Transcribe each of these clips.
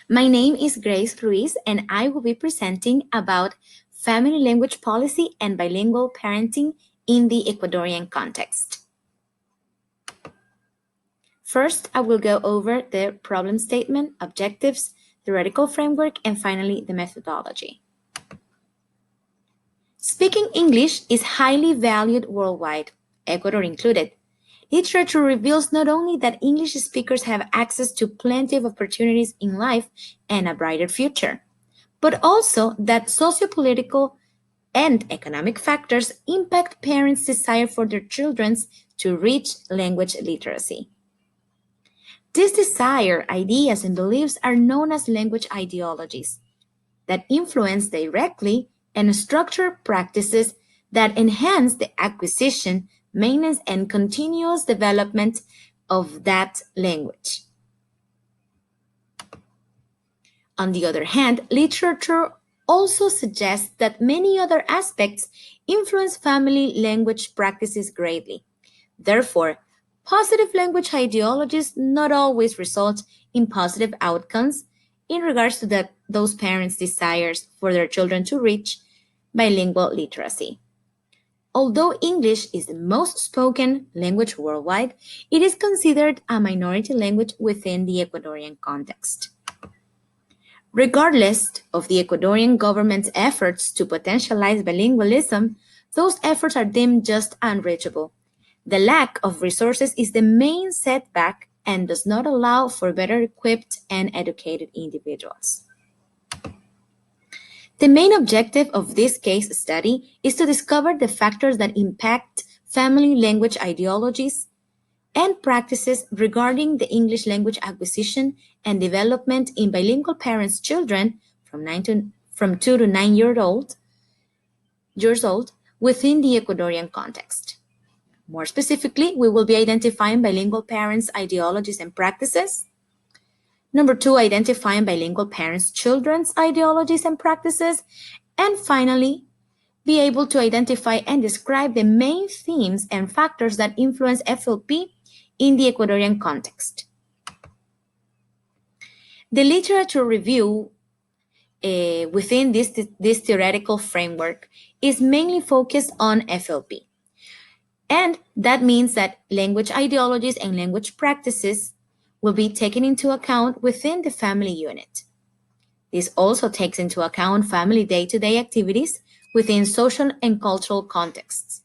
My name is Grace Ruiz, and I will be presenting about family language policy and bilingual parenting in the Ecuadorian context. First, I will go over the problem statement, objectives, theoretical framework, and finally, the methodology. Speaking English is highly valued worldwide, Ecuador included. Literature reveals not only that English speakers have access to plenty of opportunities in life and a brighter future, but also that sociopolitical and economic factors impact parents' desire for their children to reach language literacy. This desire, ideas, and beliefs are known as language ideologies that influence directly and structure practices that enhance the acquisition, maintenance, and continuous development of that language. On the other hand, literature also suggests that many other aspects influence family language practices greatly. Therefore, positive language ideologies not always result in positive outcomes in regards to those parents' desires for their children to reach bilingual literacy. Although English is the most spoken language worldwide, it is considered a minority language within the Ecuadorian context. Regardless of the Ecuadorian government's efforts to potentialize bilingualism, those efforts are deemed just unreachable. The lack of resources is the main setback and does not allow for better equipped and educated individuals. The main objective of this case study is to discover the factors that impact family language ideologies and practices regarding the English language acquisition and development in bilingual parents' children from 2 to 9 years old within the Ecuadorian context. More specifically, we will be identifying bilingual parents' ideologies and practices. Number 2, identifying bilingual parents' children's ideologies and practices. And finally, be able to identify and describe the main themes and factors that influence FLP in the Ecuadorian context. The literature review within this theoretical framework is mainly focused on FLP. And that means that language ideologies and language practices will be taken into account within the family unit. This also takes into account family day-to-day activities within social and cultural contexts.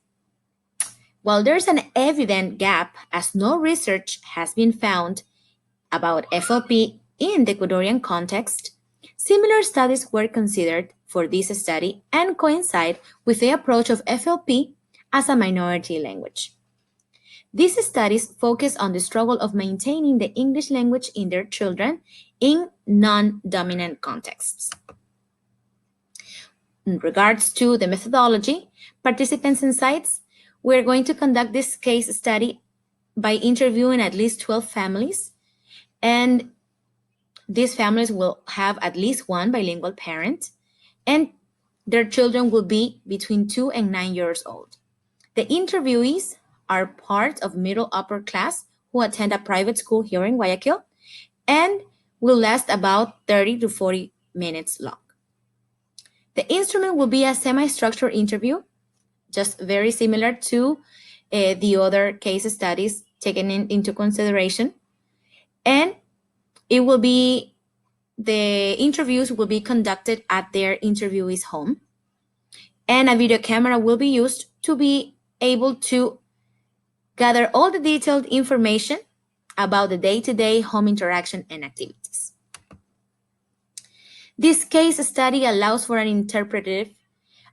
While there's an evident gap, as no research has been found about FLP in the Ecuadorian context, similar studies were considered for this study and coincide with the approach of FLP as a minority language. These studies focus on the struggle of maintaining the English language in their children in non-dominant contexts. In regards to the methodology, participants and sites, we're going to conduct this case study by interviewing at least 12 families, and these families will have at least one bilingual parent, and their children will be between 2 and 9 years old. The interviewees are part of middle upper class who attend a private school here in Guayaquil and will last about 30 to 40 minutes long. The instrument will be a semi-structured interview, just very similar to the other case studies taken into consideration. And the interviews will be conducted at their interviewee's home. And a video camera will be used to be able to gather all the detailed information about the day-to-day home interaction and activities. This case study allows for an interpretive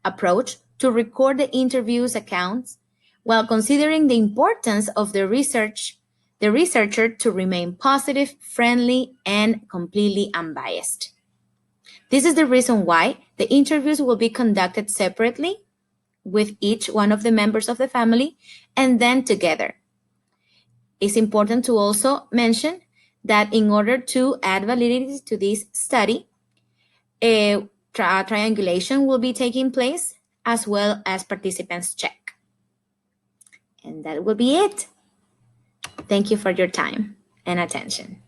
approach to record the interview's accounts while considering the importance of the researcher to remain positive, friendly, and completely unbiased. This is the reason why the interviews will be conducted separately with each one of the members of the family and then together. It's important to also mention that in order to add validity to this study, a triangulation will be taking place as well as participants check. And that will be it. Thank you for your time and attention.